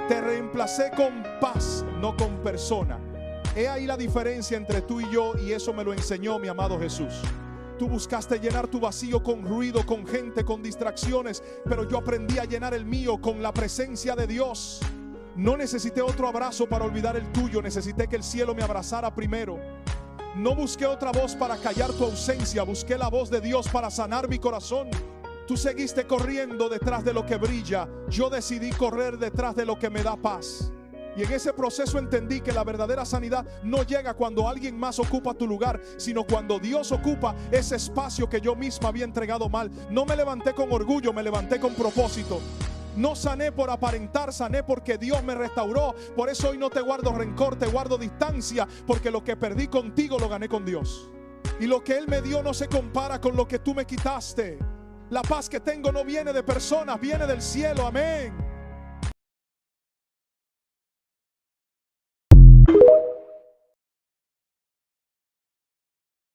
Te reemplacé con paz, no con persona. He ahí la diferencia entre tú y yo, y eso me lo enseñó mi amado Jesús. Tú buscaste llenar tu vacío con ruido, con gente, con distracciones, pero yo aprendí a llenar el mío con la presencia de Dios. No necesité otro abrazo para olvidar el tuyo, necesité que el cielo me abrazara primero. No busqué otra voz para callar tu ausencia, busqué la voz de Dios para sanar mi corazón. Tú seguiste corriendo detrás de lo que brilla, yo decidí correr detrás de lo que me da paz. Y en ese proceso entendí que la verdadera sanidad no llega cuando alguien más ocupa tu lugar, sino cuando Dios ocupa ese espacio que yo misma había entregado mal. No me levanté con orgullo, me levanté con propósito. No sané por aparentar, sané porque Dios me restauró. Por eso hoy no te guardo rencor, te guardo distancia, porque lo que perdí contigo lo gané con Dios. Y lo que Él me dio no se compara con lo que tú me quitaste. La paz que tengo no viene de personas, viene del cielo, amén.